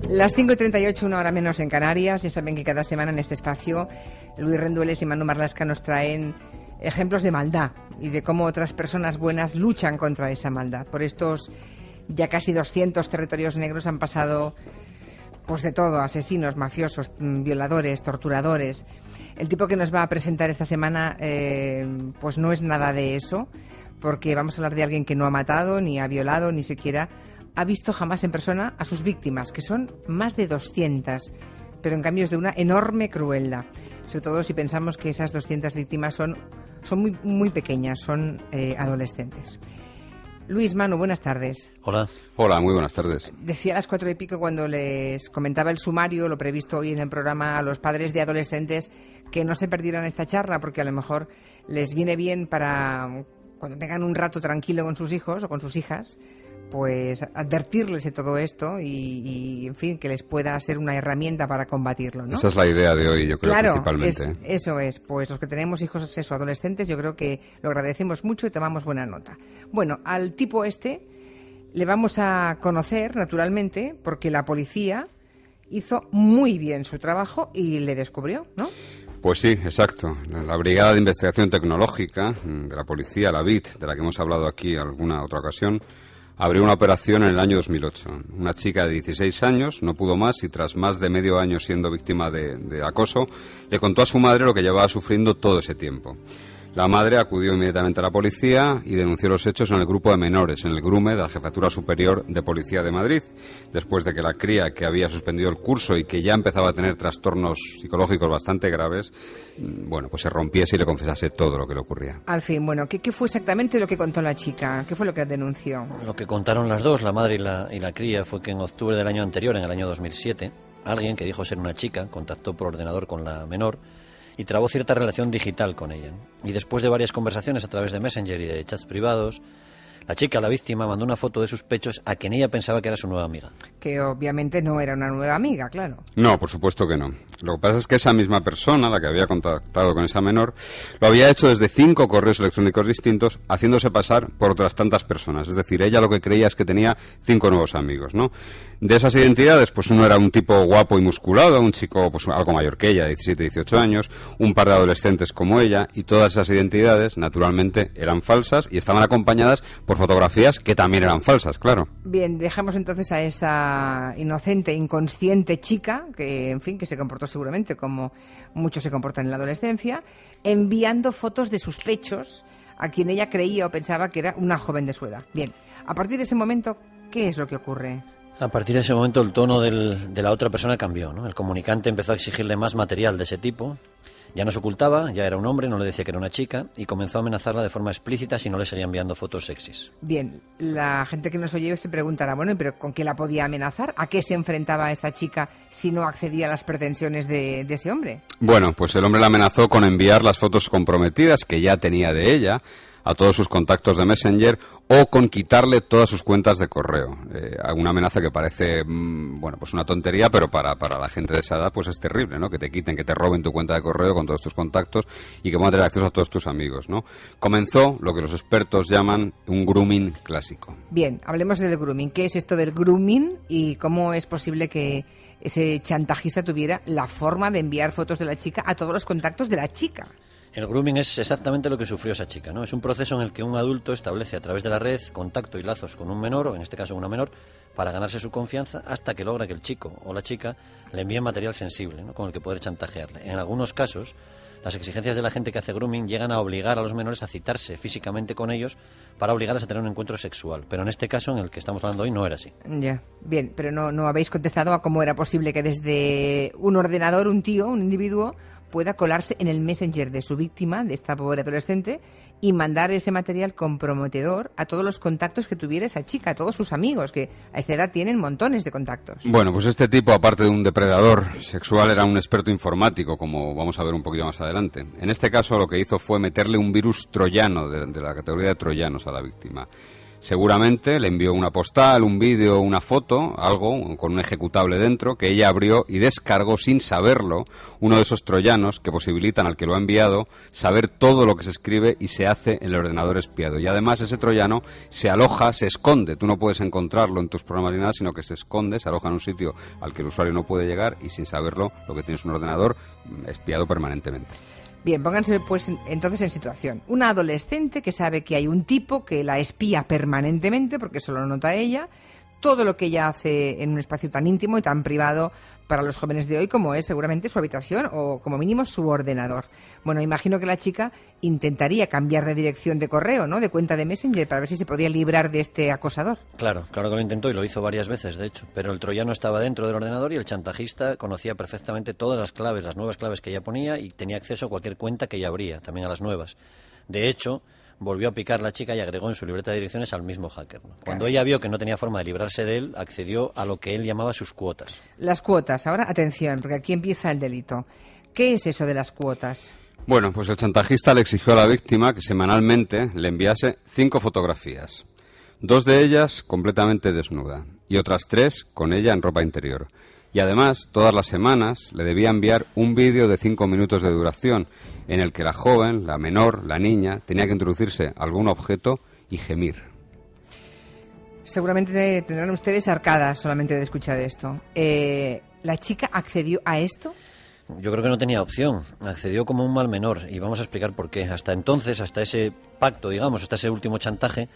Las 5:38, una hora menos en Canarias. Ya saben que cada semana en este espacio Luis Rendueles y Manu Marlasca nos traen ejemplos de maldad y de cómo otras personas buenas luchan contra esa maldad. Por estos ya casi 200 territorios negros han pasado pues de todo: asesinos, mafiosos, violadores, torturadores. El tipo que nos va a presentar esta semana pues no es nada de eso, porque vamos a hablar de alguien que no ha matado, ni ha violado, ni siquiera ha visto jamás en persona a sus víctimas, que son más de 200, pero en cambio es de una enorme crueldad, sobre todo si pensamos que esas 200 víctimas son muy, muy pequeñas, son adolescentes. Luis, Manu, buenas tardes. Hola. Hola, muy buenas tardes. Decía a las 4:00 cuando les comentaba el sumario, lo previsto hoy en el programa, a los padres de adolescentes que no se perdieran esta charla, porque a lo mejor les viene bien para cuando tengan un rato tranquilo con sus hijos o con sus hijas, pues advertirles de todo esto y en fin, que les pueda ser una herramienta para combatirlo, ¿no? Esa es la idea de hoy, yo creo, claro, principalmente. Eso es, pues los que tenemos hijos adolescentes, yo creo que lo agradecemos mucho y tomamos buena nota. Bueno, al tipo le vamos a conocer, naturalmente, porque la policía hizo muy bien su trabajo y le descubrió, ¿no? Pues sí, exacto. La Brigada de Investigación Tecnológica de la Policía, la BIT, de la que hemos hablado aquí en alguna otra ocasión, abrió una operación en el año 2008. Una chica de 16 años no pudo más y tras más de medio año siendo víctima de acoso, le contó a su madre lo que llevaba sufriendo todo ese tiempo. La madre acudió inmediatamente a la policía y denunció los hechos en el grupo de menores, en el GRUME de la Jefatura Superior de Policía de Madrid, después de que la cría, que había suspendido el curso y que ya empezaba a tener trastornos psicológicos bastante graves, bueno, pues se rompiese y le confesase todo lo que le ocurría. Al fin, bueno, ¿qué fue exactamente lo que contó la chica? ¿Qué fue lo que denunció? Lo que contaron las dos, la madre y la cría, fue que en octubre del año anterior, en el año 2007, alguien que dijo ser una chica contactó por ordenador con la menor y trabó cierta relación digital con ella. Y después de varias conversaciones a través de Messenger y de chats privados, la chica, la víctima, mandó una foto de sus pechos a quien ella pensaba que era su nueva amiga. Que obviamente no era una nueva amiga, claro. No, por supuesto que no. Lo que pasa es que esa misma persona, la que había contactado con esa menor, lo había hecho desde 5 correos electrónicos distintos, haciéndose pasar por otras tantas personas. Es decir, ella lo que creía es que tenía 5 nuevos amigos, ¿no? De esas identidades, pues uno era un tipo guapo y musculado, un chico pues algo mayor que ella, de 17, 18 años, un par de adolescentes como ella, y todas esas identidades, naturalmente, eran falsas y estaban acompañadas por fotografías que también eran falsas, claro. Bien, dejamos entonces a esa inocente, inconsciente chica, que en fin, que se comportó seguramente como muchos se comportan en la adolescencia, enviando fotos de sus pechos a quien ella creía o pensaba que era una joven de su edad. Bien, a partir de ese momento, ¿qué es lo que ocurre? A partir de ese momento el tono de la otra persona cambió, ¿no? El comunicante empezó a exigirle más material de ese tipo. Ya no se ocultaba, ya era un hombre, no le decía que era una chica, y comenzó a amenazarla de forma explícita si no le seguía enviando fotos sexys. Bien, la gente que nos oye se preguntará, bueno, ¿pero con qué la podía amenazar? ¿A qué se enfrentaba esta chica si no accedía a las pretensiones de ese hombre? Bueno, pues el hombre la amenazó con enviar las fotos comprometidas que ya tenía de ella a todos sus contactos de Messenger o con quitarle todas sus cuentas de correo. Una amenaza que parece, bueno, pues una tontería, pero para la gente de esa edad pues es terrible, ¿no? Que te quiten, que te roben tu cuenta de correo con todos tus contactos y que puedan tener acceso a todos tus amigos, ¿no? Comenzó lo que los expertos llaman un grooming clásico. Bien, hablemos del grooming. ¿Qué es esto del grooming y cómo es posible que ese chantajista tuviera la forma de enviar fotos de la chica a todos los contactos de la chica? El grooming es exactamente lo que sufrió esa chica, ¿no? Es un proceso en el que un adulto establece a través de la red contacto y lazos con un menor, o en este caso una menor, para ganarse su confianza hasta que logra que el chico o la chica le envíe material sensible, ¿no? Con el que poder chantajearle. En algunos casos, las exigencias de la gente que hace grooming llegan a obligar a los menores a citarse físicamente con ellos para obligarles a tener un encuentro sexual. Pero en este caso, en el que estamos hablando hoy, no era así. Ya, bien, pero no habéis contestado a cómo era posible que desde un ordenador, un tío, un individuo, pueda colarse en el Messenger de su víctima, de esta pobre adolescente, y mandar ese material comprometedor a todos los contactos que tuviera esa chica, a todos sus amigos, que a esta edad tienen montones de contactos. Bueno, pues este tipo, aparte de un depredador sexual, era un experto informático, como vamos a ver un poquito más adelante. En este caso lo que hizo fue meterle un virus troyano, de la categoría de troyanos, a la víctima. Seguramente le envió una postal, un vídeo, una foto, algo con un ejecutable dentro, que ella abrió y descargó sin saberlo uno de esos troyanos que posibilitan al que lo ha enviado saber todo lo que se escribe y se hace en el ordenador espiado. Y además ese troyano se aloja, se esconde. Tú no puedes encontrarlo en tus programas ni nada, sino que se esconde, se aloja en un sitio al que el usuario no puede llegar y sin saberlo lo que tiene es un ordenador espiado permanentemente. Bien, pónganse pues entonces en situación. Una adolescente que sabe que hay un tipo que la espía permanentemente, porque eso lo nota ella, todo lo que ella hace en un espacio tan íntimo y tan privado para los jóvenes de hoy como es seguramente su habitación o como mínimo su ordenador. Bueno, imagino que la chica intentaría cambiar de dirección de correo, ¿no?, de cuenta de Messenger para ver si se podía librar de este acosador. Claro que lo intentó y lo hizo varias veces, de hecho. Pero el troyano estaba dentro del ordenador y el chantajista conocía perfectamente todas las claves, las nuevas claves que ella ponía y tenía acceso a cualquier cuenta que ella abría, también a las nuevas. De hecho, volvió a picar la chica y agregó en su libreta de direcciones al mismo hacker, ¿no? Cuando ella vio que no tenía forma de librarse de él, accedió a lo que él llamaba sus cuotas. Las cuotas. Ahora, atención, porque aquí empieza el delito. ¿Qué es eso de las cuotas? Bueno, pues el chantajista le exigió a la víctima que semanalmente le enviase 5 fotografías. 2 de ellas completamente desnuda y otras 3 con ella en ropa interior. Y además, todas las semanas le debía enviar un vídeo de 5 minutos de duración en el que la joven, la menor, la niña, tenía que introducirse a algún objeto y gemir. Seguramente tendrán ustedes arcadas solamente de escuchar esto. ¿La chica accedió a esto? Yo creo que no tenía opción. Accedió como un mal menor y vamos a explicar por qué. Hasta entonces, hasta ese pacto, digamos, hasta ese último chantaje,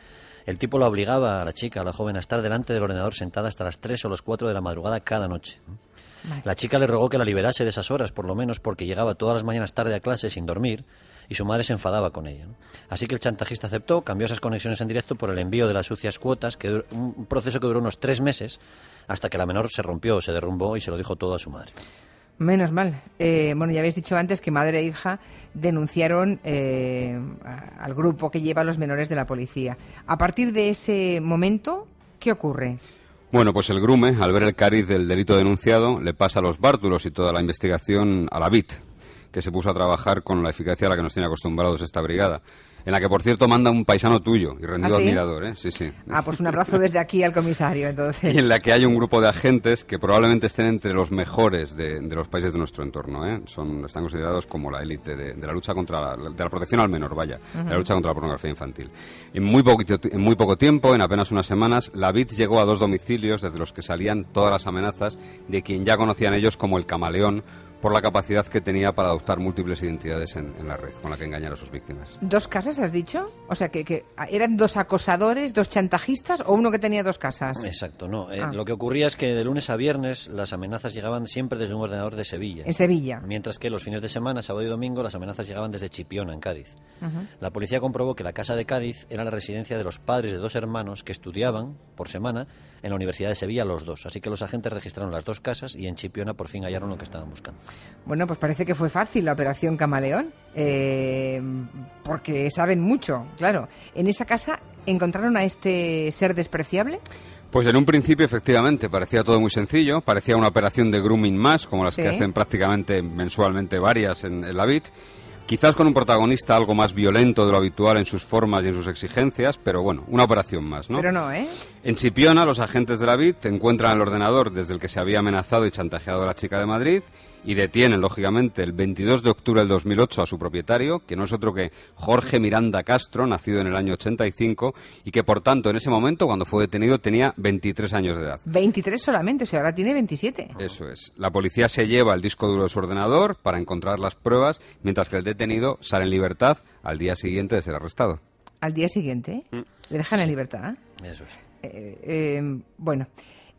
el tipo la obligaba a la chica, a la joven, a estar delante del ordenador sentada hasta las 3 o las 4 de la madrugada cada noche. Vale. La chica le rogó que la liberase de esas horas, por lo menos porque llegaba todas las mañanas tarde a clase sin dormir y su madre se enfadaba con ella, ¿no? Así que el chantajista aceptó, cambió esas conexiones en directo por el envío de las sucias cuotas, un proceso que duró unos 3 meses, hasta que la menor se rompió, se derrumbó y se lo dijo todo a su madre. Menos mal. Bueno, ya habéis dicho antes que madre e hija denunciaron al grupo que lleva a los menores de la policía. A partir de ese momento, ¿qué ocurre? Bueno, pues el Grume, al ver el cariz del delito denunciado, le pasa los bártulos y toda la investigación a la BIT, que se puso a trabajar con la eficacia a la que nos tiene acostumbrados esta brigada, en la que, por cierto, manda un paisano tuyo y rendido admirador, ¿eh? Sí, sí. Pues un abrazo desde aquí al comisario, entonces. Y en la que hay un grupo de agentes que probablemente estén entre los mejores de los países de nuestro entorno, ¿eh? Están considerados como la élite de la lucha contra de la protección al menor, vaya, de la lucha contra la pornografía infantil. En muy poco tiempo, en apenas unas semanas, la BIT llegó a 2 domicilios desde los que salían todas las amenazas de quien ya conocían ellos como el camaleón, por la capacidad que tenía para adoptar múltiples identidades en la red con la que engañar a sus víctimas. ¿2 casas has dicho? O sea, que eran 2 acosadores, 2 chantajistas o uno que tenía 2 casas. Exacto, no. Lo que ocurría es que de lunes a viernes las amenazas llegaban siempre desde un ordenador de Sevilla. En Sevilla. Mientras que los fines de semana, sábado y domingo, las amenazas llegaban desde Chipiona, en Cádiz. La policía comprobó que la casa de Cádiz era la residencia de los padres de 2 hermanos que estudiaban por semana en la Universidad de Sevilla, los 2. Así que los agentes registraron las 2 casas y en Chipiona por fin hallaron lo que estaban buscando. Bueno, pues parece que fue fácil la operación Camaleón, porque saben mucho, claro. ¿En esa casa encontraron a este ser despreciable? Pues en un principio, efectivamente, parecía todo muy sencillo, parecía una operación de grooming más, como las que hacen prácticamente mensualmente varias en la BIT, quizás con un protagonista algo más violento de lo habitual en sus formas y en sus exigencias, pero bueno, una operación más, ¿no? Pero no, ¿eh? En Chipiona, los agentes de la BIT encuentran el ordenador desde el que se había amenazado y chantajeado a la chica de Madrid y detienen, lógicamente, el 22 de octubre del 2008 a su propietario, que no es otro que Jorge Miranda Castro, nacido en el año 85, y que, por tanto, en ese momento, cuando fue detenido, tenía 23 años de edad. 23 solamente, o sea, ahora tiene 27. Eso es. La policía se lleva el disco duro de su ordenador para encontrar las pruebas, mientras que el detenido sale en libertad al día siguiente de ser arrestado. ¿Al día siguiente? ¿Le dejan en libertad? Eso es. Bueno,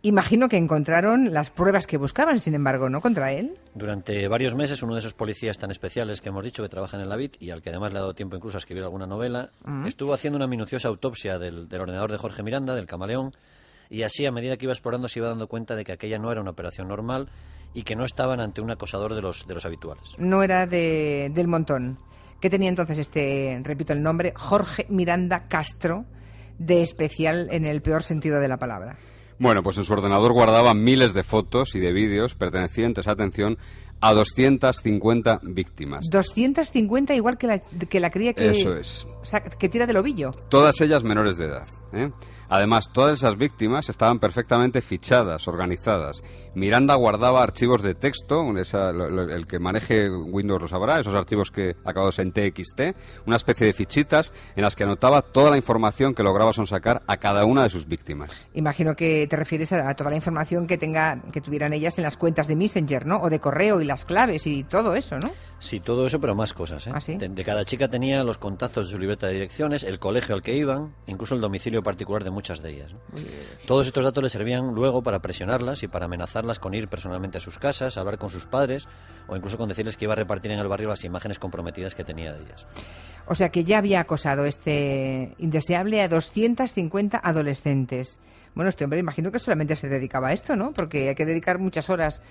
imagino que encontraron las pruebas que buscaban, sin embargo, ¿no?, contra él. Durante varios meses, uno de esos policías tan especiales que hemos dicho que trabajan en la BIT y al que además le ha dado tiempo incluso a escribir alguna novela, estuvo haciendo una minuciosa autopsia del ordenador de Jorge Miranda, del camaleón, y así, a medida que iba explorando, se iba dando cuenta de que aquella no era una operación normal y que no estaban ante un acosador de los habituales. No era del montón. ¿Qué tenía entonces repito el nombre, Jorge Miranda Castro, de especial en el peor sentido de la palabra? Bueno, pues en su ordenador guardaba miles de fotos y de vídeos pertenecientes, atención, a 250 víctimas. 250 igual que la cría que... Eso es. Que tira del ovillo. Todas ellas menores de edad, ¿eh? Además, todas esas víctimas estaban perfectamente fichadas, organizadas. Miranda guardaba archivos de texto, el que maneje Windows lo sabrá, esos archivos acabados en TXT, una especie de fichitas en las que anotaba toda la información que lograba sonsacar a cada una de sus víctimas. Imagino que te refieres a toda la información que tuvieran ellas en las cuentas de Messenger, ¿no? O de correo y las claves y todo eso, ¿no? Sí, todo eso, pero más cosas, ¿eh? ¿Ah, sí? De cada chica tenía los contactos de su libreta de direcciones, el colegio al que iban, incluso el domicilio particular de muchas de ellas, ¿no? Todos estos datos le servían luego para presionarlas y para amenazarlas con ir personalmente a sus casas, hablar con sus padres o incluso con decirles que iba a repartir en el barrio las imágenes comprometidas que tenía de ellas. O sea que ya había acosado este indeseable a 250 adolescentes. Bueno, este hombre imagino que solamente se dedicaba a esto, ¿no? Porque hay que dedicar muchas horas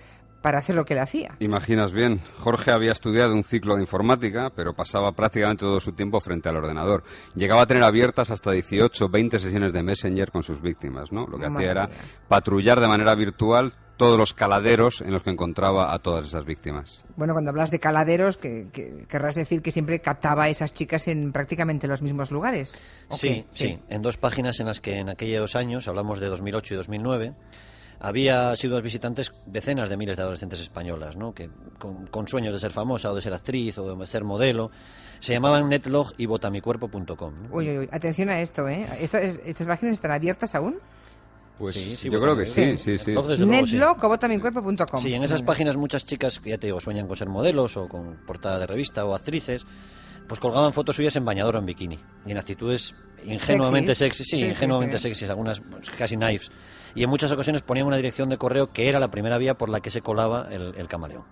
para hacer lo que él hacía. Imaginas bien, Jorge había estudiado un ciclo de informática, pero pasaba prácticamente todo su tiempo frente al ordenador. Llegaba a tener abiertas hasta 18, 20 sesiones de Messenger con sus víctimas, ¿no? Lo que hacía era patrullar de manera virtual todos los caladeros en los que encontraba a todas esas víctimas. Bueno, cuando hablas de caladeros, que querrás decir que siempre captaba a esas chicas en prácticamente los mismos lugares. Sí, sí, en dos páginas en las que en aquellos años, hablamos de 2008 y 2009, había sido visitantes decenas de miles de adolescentes españolas, ¿no? Que con sueños de ser famosa o de ser actriz o de ser modelo. Se llamaban Netlog y votamicuerpo.com, ¿no? Uy, atención a esto, ¿eh? ¿Estas páginas están abiertas aún? Pues sí, yo creo que sí. Netlog o votamicuerpo.com. Sí, en esas páginas muchas chicas que ya te digo sueñan con ser modelos o con portada de revista o actrices, pues colgaban fotos suyas en bañador o en bikini y en actitudes ingenuamente sexys, sexys, algunas casi naifs, y en muchas ocasiones ponían una dirección de correo que era la primera vía por la que se colaba el camaleón.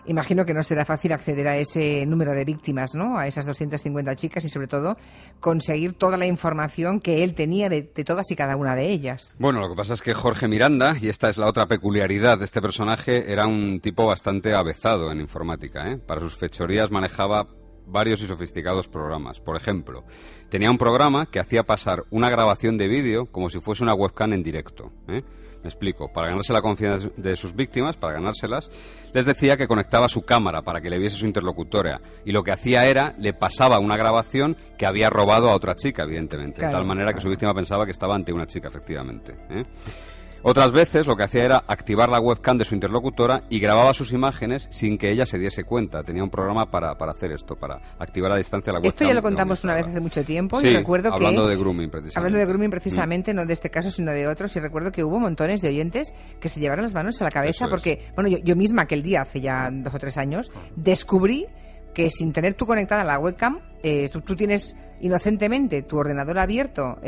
Imagino que no será fácil acceder a ese número de víctimas, ¿no? A esas 250 chicas y, sobre todo, conseguir toda la información que él tenía de todas y cada una de ellas. Bueno, lo que pasa es que Jorge Miranda, y esta es la otra peculiaridad de este personaje, era un tipo bastante avezado en informática, ¿eh? Para sus fechorías manejaba varios y sofisticados programas. Por ejemplo, tenía un programa que hacía pasar una grabación de vídeo como si fuese una webcam en directo, ¿eh? Me explico. Para ganarse la confianza de sus víctimas, para ganárselas, les decía que conectaba su cámara para que le viese su interlocutora. Y lo que hacía era, le pasaba una grabación que había robado a otra chica, evidentemente. Claro, de tal manera que su víctima pensaba que estaba ante una chica, efectivamente, ¿eh? Otras veces lo que hacía era activar la webcam de su interlocutora y grababa sus imágenes sin que ella se diese cuenta. Tenía un programa para hacer esto, para activar a distancia la webcam. Esto ya lo contamos una vez hace mucho tiempo. Sí, y recuerdo hablando de grooming precisamente. Hablando de grooming precisamente, no de este caso sino de otros, y recuerdo que hubo montones de oyentes que se llevaron las manos a la cabeza porque, bueno, yo misma aquel día, hace ya 2 o 3 años, descubrí que sin tener tú conectada la webcam, tú tienes inocentemente tu ordenador abierto.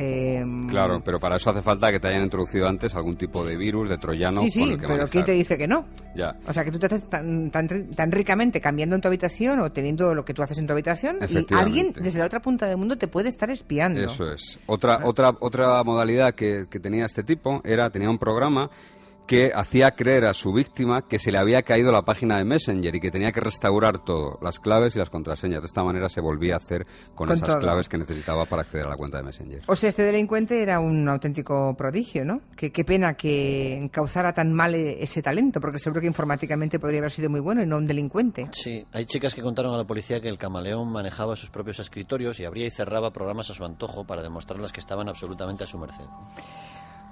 Claro, pero para eso hace falta que te hayan introducido antes algún tipo de virus, de troyano. Sí, con el que pero manejar. ¿quién te dice que no? Ya. O sea, que tú te haces tan ricamente cambiando en tu habitación o teniendo lo que tú haces en tu habitación y alguien desde la otra punta del mundo te puede estar espiando. Eso es. Otra modalidad que tenía este tipo tenía un programa que hacía creer a su víctima que se le había caído la página de Messenger y que tenía que restaurar todo, las claves y las contraseñas. De esta manera se volvía a hacer con esas todo. Claves que necesitaba para acceder a la cuenta de Messenger. O sea, este delincuente era un auténtico prodigio, ¿no? Qué pena que encauzara tan mal ese talento, porque seguro que informáticamente podría haber sido muy bueno y no un delincuente. Sí, hay chicas que contaron a la policía que el camaleón manejaba sus propios escritorios y abría y cerraba programas a su antojo para demostrarles que estaban absolutamente a su merced.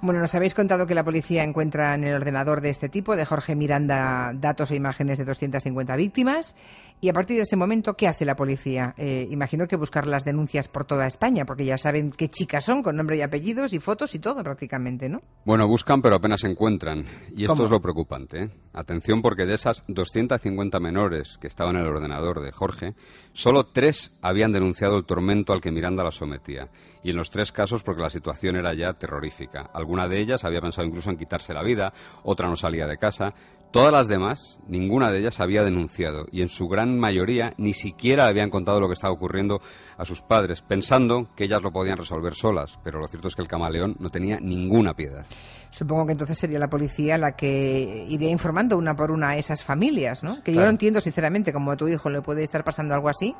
Bueno, nos habéis contado que la policía encuentra en el ordenador de este tipo, de Jorge Miranda, datos e imágenes de 250 víctimas. Y a partir de ese momento, ¿qué hace la policía? Imagino que buscar las denuncias por toda España, porque ya saben qué chicas son, con nombre y apellidos y fotos y todo prácticamente, ¿no? Bueno, buscan, pero apenas encuentran. Y esto ¿Cómo? Es lo preocupante, ¿eh? Atención, porque de esas 250 menores que estaban en el ordenador de Jorge, solo 3 habían denunciado el tormento al que Miranda las sometía. Y en los 3 casos porque la situación era ya terrorífica. Alguna de ellas había pensado incluso en quitarse la vida, otra no salía de casa. Todas las demás, ninguna de ellas había denunciado y en su gran mayoría ni siquiera le habían contado lo que estaba ocurriendo a sus padres, pensando que ellas lo podían resolver solas. Pero lo cierto es que el camaleón no tenía ninguna piedad. Supongo que entonces sería la policía la que iría informando una por una a esas familias, ¿no? Que claro. Yo no entiendo sinceramente cómo a tu hijo le puede estar pasando algo así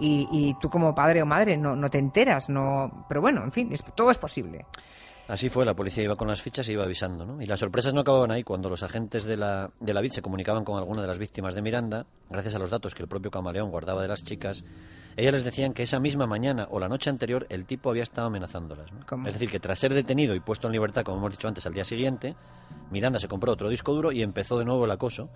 y tú como padre o madre no te enteras, no. Pero bueno, en fin, todo es posible. Así fue, la policía iba con las fichas y iba avisando, ¿no? Y las sorpresas no acababan ahí. Cuando los agentes de la BIT se comunicaban con alguna de las víctimas de Miranda, gracias a los datos que el propio Camaleón guardaba de las chicas, ellas les decían que esa misma mañana o la noche anterior el tipo había estado amenazándolas, ¿no? ¿Cómo? Es decir, que tras ser detenido y puesto en libertad, como hemos dicho antes, al día siguiente, Miranda se compró otro disco duro y empezó de nuevo el acoso.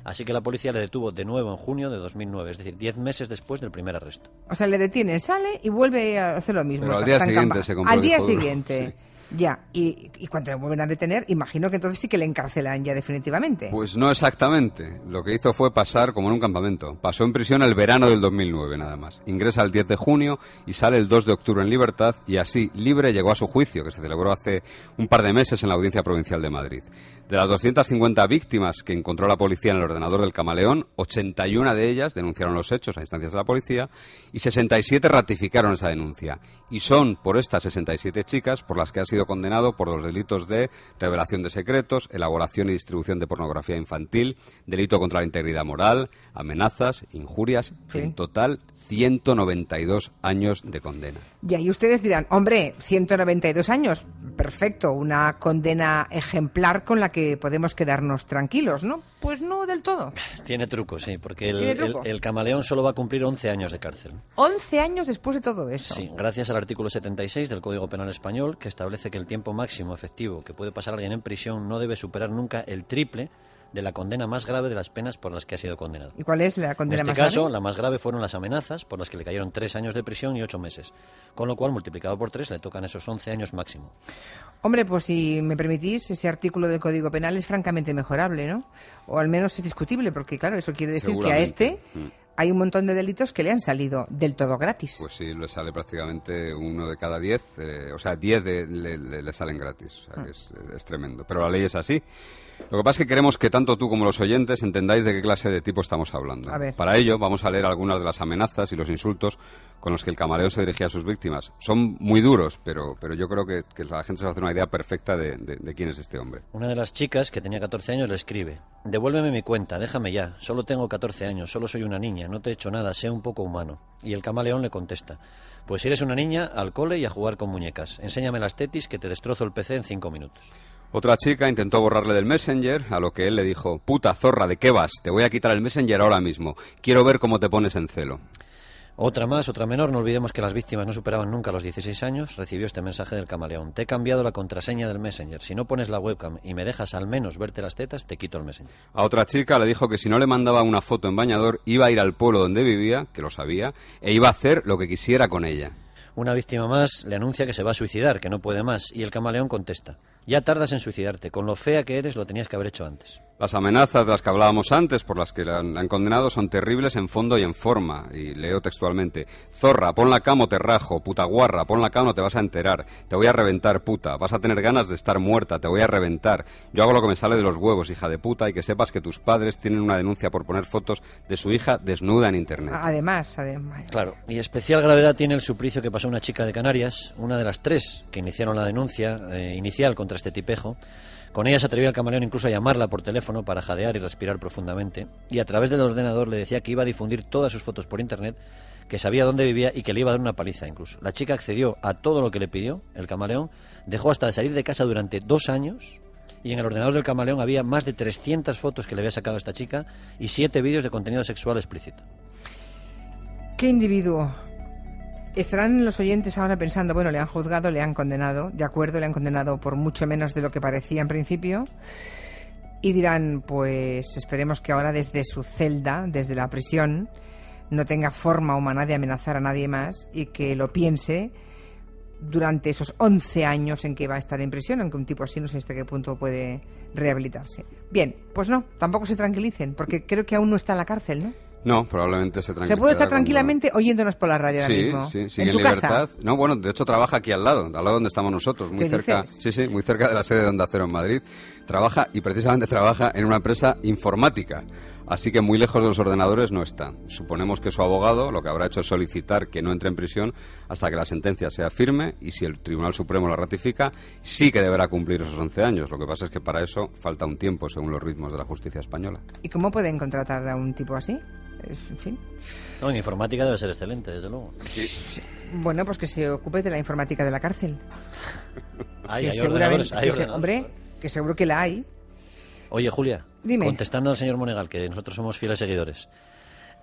Así que la policía le detuvo de nuevo en junio de 2009, es decir, 10 meses después del primer arresto. O sea, le detienen, sale y vuelve a hacer lo mismo. Pero al día siguiente se compró Al el día disco duro. siguiente. Sí. Ya, y cuando le vuelven a detener, imagino que entonces sí que le encarcelan ya definitivamente. Pues no exactamente. Lo que hizo fue pasar como en un campamento. Pasó en prisión el verano del 2009, nada más. Ingresa el 10 de junio y sale el 2 de octubre en libertad y así, libre, llegó a su juicio, que se celebró hace un par de meses en la Audiencia Provincial de Madrid. De las 250 víctimas que encontró la policía en el ordenador del Camaleón, 81 de ellas denunciaron los hechos a instancias de la policía y 67 ratificaron esa denuncia. Y son por estas 67 chicas por las que ha sido condenado por los delitos de revelación de secretos, elaboración y distribución de pornografía infantil, delito contra la integridad moral, amenazas, injurias, Sí. en total 192 años de condena. Ya, y ustedes dirán, hombre, 192 años, perfecto, una condena ejemplar con la que podemos quedarnos tranquilos, ¿no? Pues no del todo. Tiene truco, sí, porque ¿Tiene truco? el Camaleón solo va a cumplir 11 años de cárcel. 11 años después de todo eso. Sí, gracias al artículo 76 del Código Penal Español, que establece que el tiempo máximo efectivo que puede pasar alguien en prisión no debe superar nunca el triple de la condena más grave de las penas por las que ha sido condenado. ¿Y cuál es la En condena este más caso, grave? la más grave fueron las amenazas, por las que le cayeron 3 años de prisión y 8 meses. Con lo cual, multiplicado por 3, le tocan esos 11 años máximo. Hombre, pues si me permitís, ese artículo del Código Penal es francamente mejorable, ¿no? O al menos es discutible, porque claro, eso quiere decir que a este hay un montón de delitos que le han salido del todo gratis. Pues sí, le sale prácticamente 1 de cada 10, o sea, 10 le salen gratis, o sea, que es tremendo. Pero la ley es así. Lo que pasa es que queremos que tanto tú como los oyentes entendáis de qué clase de tipo estamos hablando. A ver. Para ello, vamos a leer algunas de las amenazas y los insultos con los que el Camaleón se dirigía a sus víctimas. Son muy duros, pero yo creo que la gente se va a hacer una idea perfecta de quién es este hombre. Una de las chicas, que tenía 14 años, le escribe: devuélveme mi cuenta, déjame ya, solo tengo 14 años, solo soy una niña, no te he hecho nada, sé un poco humano. Y el Camaleón le contesta: pues si eres una niña, al cole y a jugar con muñecas. Enséñame las tetis que te destrozo el PC en 5 minutos. Otra chica intentó borrarle del Messenger, a lo que él le dijo: puta zorra, ¿de qué vas? Te voy a quitar el Messenger ahora mismo. Quiero ver cómo te pones en celo. Otra más, otra menor, no olvidemos que las víctimas no superaban nunca los 16 años, recibió este mensaje del Camaleón: te he cambiado la contraseña del Messenger, si no pones la webcam y me dejas al menos verte las tetas, te quito el Messenger. A otra chica le dijo que si no le mandaba una foto en bañador, iba a ir al pueblo donde vivía, que lo sabía, e iba a hacer lo que quisiera con ella. Una víctima más le anuncia que se va a suicidar, que no puede más, y el Camaleón contesta: ya tardas en suicidarte, con lo fea que eres lo tenías que haber hecho antes. Las amenazas de las que hablábamos antes, por las que la han condenado, son terribles en fondo y en forma. Y leo textualmente: zorra, pon la cama o te rajo, puta guarra, pon la cama o te vas a enterar, te voy a reventar, puta, vas a tener ganas de estar muerta, te voy a reventar, yo hago lo que me sale de los huevos, hija de puta, y que sepas que tus padres tienen una denuncia por poner fotos de su hija desnuda en internet. Además. Claro, y especial gravedad tiene el suplicio que pasó una chica de Canarias, una de las 3 que iniciaron la denuncia inicial contra este tipejo. Con ella se atrevía el Camaleón incluso a llamarla por teléfono para jadear y respirar profundamente, y a través del ordenador le decía que iba a difundir todas sus fotos por internet, que sabía dónde vivía y que le iba a dar una paliza incluso. La chica accedió a todo lo que le pidió el Camaleón, dejó hasta de salir de casa durante 2 años, y en el ordenador del Camaleón había más de 300 fotos que le había sacado a esta chica y 7 vídeos de contenido sexual explícito. ¿Qué individuo? Estarán los oyentes ahora pensando, bueno, le han juzgado, le han condenado, de acuerdo, le han condenado por mucho menos de lo que parecía en principio, y dirán, pues esperemos que ahora desde su celda, desde la prisión, no tenga forma humana de amenazar a nadie más y que lo piense durante esos 11 años en que va a estar en prisión, aunque un tipo así no sé hasta qué punto puede rehabilitarse. Bien, pues no, tampoco se tranquilicen, porque creo que aún no está en la cárcel, ¿no? No, probablemente se tranquilizará. Se puede estar cuando- tranquilamente oyéndonos por la radio ahora mismo. Sí, sigue en su libertad. casa. No, bueno, de hecho trabaja aquí al lado donde estamos nosotros, muy ¿Qué cerca. dices? Sí, muy cerca de la sede de Onda Cero en Madrid. Trabaja y precisamente trabaja en una empresa informática. Así que muy lejos de los ordenadores no está. Suponemos que su abogado lo que habrá hecho es solicitar que no entre en prisión hasta que la sentencia sea firme, y si el Tribunal Supremo la ratifica, sí que deberá cumplir esos 11 años. Lo que pasa es que para eso falta un tiempo según los ritmos de la justicia española. ¿Y cómo pueden contratar a un tipo así? En fin. No, en informática debe ser excelente, desde luego. Bueno, pues que se ocupe de la informática de la cárcel. Hay Que ordenadores, seguramente- hay que se- ordenadores. hombre, que seguro que la hay. Oye, Julia, Dime. contestando al señor Monegal, que nosotros somos fieles seguidores,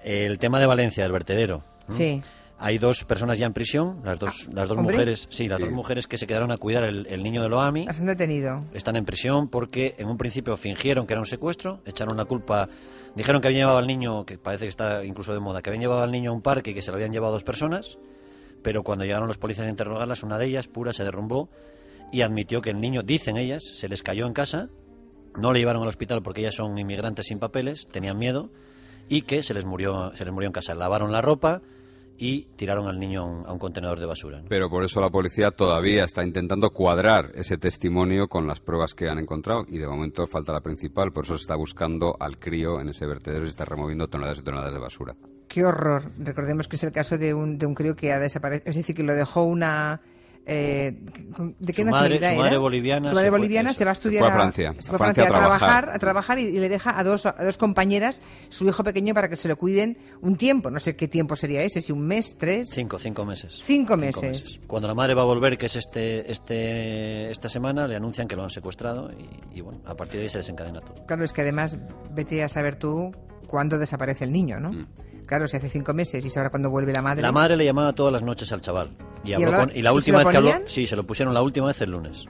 el tema de Valencia, el vertedero. Sí. Hay 2 personas ya en prisión, las dos ¿hombre? mujeres, sí, las 2 mujeres que se quedaron a cuidar el niño de Loami. Las han detenido. Están en prisión porque en un principio fingieron que era un secuestro, echaron la culpa, dijeron que habían llevado al niño, que parece que está incluso de moda, que habían llevado al niño a un parque y que se lo habían llevado 2 personas, pero cuando llegaron los policías a interrogarlas, una de ellas, pura, se derrumbó y admitió que el niño, dicen ellas, se les cayó en casa, no le llevaron al hospital porque ellas son inmigrantes sin papeles, tenían miedo, y que se les murió en casa. Lavaron la ropa y tiraron al niño a un contenedor de basura, ¿no? Pero por eso la policía todavía está intentando cuadrar ese testimonio con las pruebas que han encontrado y de momento falta la principal, por eso se está buscando al crío en ese vertedero y se está removiendo toneladas y toneladas de basura. Qué horror. Recordemos que es el caso de un crío que ha desaparecido. Es decir, que lo dejó una... ¿de qué Su madre nacionalidad era? boliviana Su madre se fue- boliviana eso. se va a estudiar fue a Francia. se fue A Francia a a trabajar y le deja a dos compañeras su hijo pequeño para que se lo cuiden un tiempo. No sé qué tiempo sería ese, si un mes, 3... 5 meses. 5 meses. Cuando la madre va a volver, que es esta semana, le anuncian que lo han secuestrado y bueno, a partir de ahí se desencadena todo. Claro, es que además, vete a saber tú cuándo desaparece el niño, ¿no? Claro, si hace 5 meses y ahora cuando vuelve la madre... La madre le llamaba todas las noches al chaval. Y hablaba- y la ¿y última se lo vez que habló... ponían? Sí, se lo pusieron la última vez el lunes.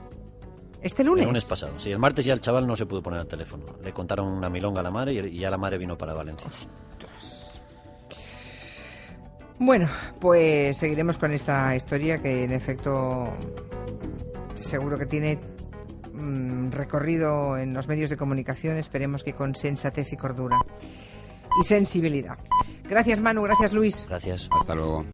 ¿Este lunes? El lunes pasado. Sí, el martes ya el chaval no se pudo poner al teléfono. Le contaron una milonga a la madre y ya la madre vino para Valencia. Bueno, pues seguiremos con esta historia que en efecto seguro que tiene recorrido en los medios de comunicación. Esperemos que con sensatez y cordura y sensibilidad. Gracias, Manu. Gracias, Luis. Gracias. Hasta luego.